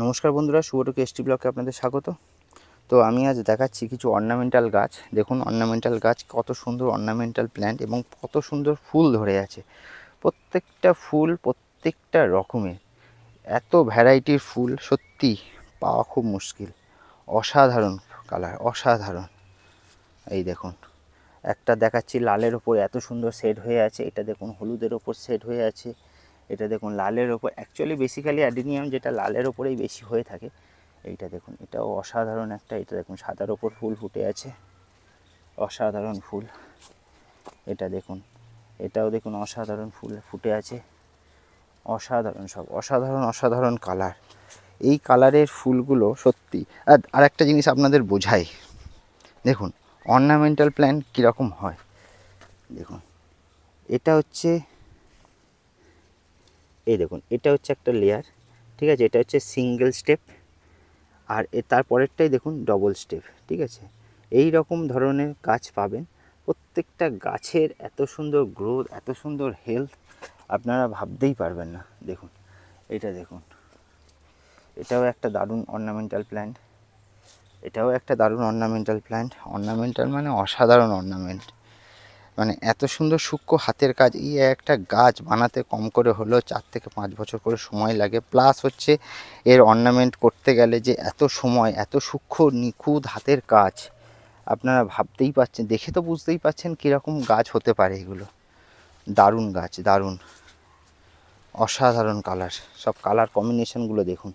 নমস্কার বন্ধুরা, শুভটুকু এসটি ব্লকে আপনাদের স্বাগত। তো আমি আজ দেখাচ্ছি কিছু অর্নামেন্টাল গাছ। দেখুন অর্নামেন্টাল গাছ কত সুন্দর, অর্নামেন্টাল প্ল্যান্ট এবং কত সুন্দর ফুল ধরে আছে। প্রত্যেকটা ফুল প্রত্যেকটা রকমের, এত ভ্যারাইটির ফুল সত্যি পাওয়া খুব মুশকিল। অসাধারণ কালার, অসাধারণ। এই দেখুন, একটা দেখাচ্ছি লালের ওপর এত সুন্দর শেড হয়ে আছে, এটা দেখুন হলুদের ওপর শেড হয়ে আছে, এটা দেখুন লালের ওপর। অ্যাকচুয়ালি বেসিক্যালি অ্যাডিনিয়াম যেটা লালের ওপরেই বেশি হয়ে থাকে। এইটা দেখুন, এটাও অসাধারণ একটা। এটা দেখুন সাদার ওপর ফুল ফুটে আছে, অসাধারণ ফুল। এটা দেখুন, এটাও দেখুন অসাধারণ ফুল ফুটে আছে, অসাধারণ, সব অসাধারণ অসাধারণ কালার। এই কালারের ফুলগুলো সত্যি। আর একটা জিনিস আপনাদের বোঝাই, দেখুন অর্নামেন্টাল প্ল্যান্ট কীরকম হয়। দেখুন এটা হচ্ছে, এই দেখুন এটা হচ্ছে একটা লেয়ার, ঠিক আছে, এটা হচ্ছে সিঙ্গেল স্টেপ, আর তারপরেরটাই দেখুন ডবল স্টেপ, ঠিক আছে। এই রকম ধরনের গাছ পাবেন। প্রত্যেকটা গাছের এত সুন্দর গ্রোথ, এত সুন্দর হেলথ, আপনারা ভাবতেই পারবেন না। দেখুন এটা দেখুন, এটাও একটা দারুণ অর্নামেন্টাল প্ল্যান্ট, এটাও একটা দারুণ অর্নামেন্টাল প্ল্যান্ট। অর্নামেন্টাল মানে অসাধারণ অর্নামেন্ট, মানে এত সুন্দর সূক্ষ্ম হাতের কাজ। এই একটা গাছ বানাতে কম করে হলেও 4 থেকে 5 বছর করে সময় লাগে। প্লাস হচ্ছে এর অর্নামেন্ট করতে গেলে যে এত সময়, এত সূক্ষ্ম নিখুঁত হাতের কাজ, আপনারা ভাবতেই পারছেন, দেখে তো বুঝতেই পারছেন কীরকম গাছ হতে পারে এগুলো। দারুণ গাছ, দারুণ, অসাধারণ কালার। সব কালার কম্বিনেশনগুলো দেখুন,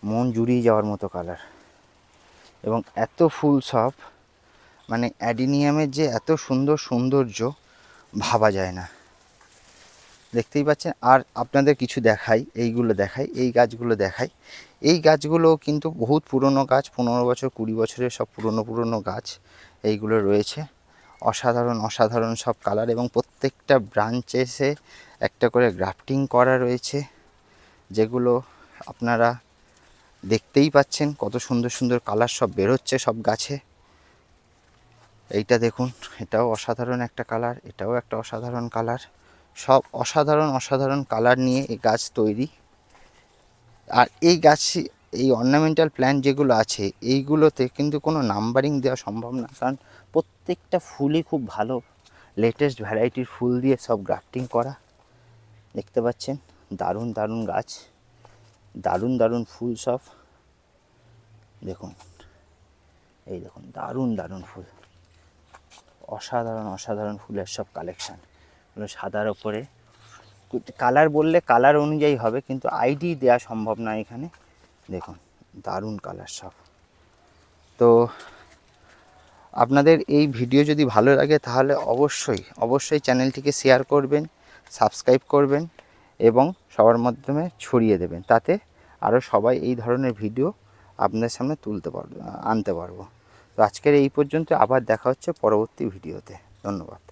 মন জুড়িয়ে যাওয়ার মতো কালার, এবং এত ফুল সব, মানে অ্যাডিনিয়ামের যে এত সুন্দর সৌন্দর্য ভাবা যায় না। দেখতেই পাচ্ছেন। আর আপনাদের কিছু দেখাই, এইগুলো দেখাই, এই গাছগুলো দেখাই। এই গাছগুলো কিন্তু বহুত পুরনো গাছ, 15 বছর 20 বছরের সব পুরনো গাছ এইগুলো রয়েছে। অসাধারণ অসাধারণ সব কালার, এবং প্রত্যেকটা ব্রাঞ্চেসে একটা করে গ্রাফটিং করা রয়েছে, যেগুলো আপনারা দেখতেই পাচ্ছেন কত সুন্দর সুন্দর কালার সব বেরোচ্ছে সব গাছে। এইটা দেখুন, এটাও অসাধারণ একটা কালার, এটাও একটা অসাধারণ কালার। সব অসাধারণ অসাধারণ কালার নিয়ে এই গাছ তৈরি। আর এই গাছ, এই অর্নামেন্টাল প্ল্যান্ট যেগুলো আছে এইগুলোতে কিন্তু কোনো নাম্বারিং দেওয়া সম্ভব না, কারণ প্রত্যেকটা ফুলই খুব ভালো লেটেস্ট ভ্যারাইটির ফুল দিয়ে সব গ্রাফটিং করা। দেখতে পাচ্ছেন দারুণ দারুণ গাছ, দারুণ দারুণ ফুল সব। দেখুন এই দেখুন, দারুণ দারুণ ফুল, অসাধারণ অসাধারণ ফুলের সব কালেকশান। সাদার ওপরে কালার বললে কালার অনুযায়ী হবে, কিন্তু আইডি দেওয়া সম্ভব না এখানে। দেখুন দারুণ কালার সব। তো আপনাদের এই ভিডিও যদি ভালো লাগে তাহলে অবশ্যই অবশ্যই চ্যানেলটিকে শেয়ার করবেন, সাবস্ক্রাইব করবেন এবং সবার মাধ্যমে ছড়িয়ে দেবেন, তাতে আরও সবাই এই ধরনের ভিডিও আপনাদের সামনে আনতে পারবো। তো আজকের এই পর্যন্ত, আবার দেখা হচ্ছে পরবর্তী ভিডিওতে। ধন্যবাদ।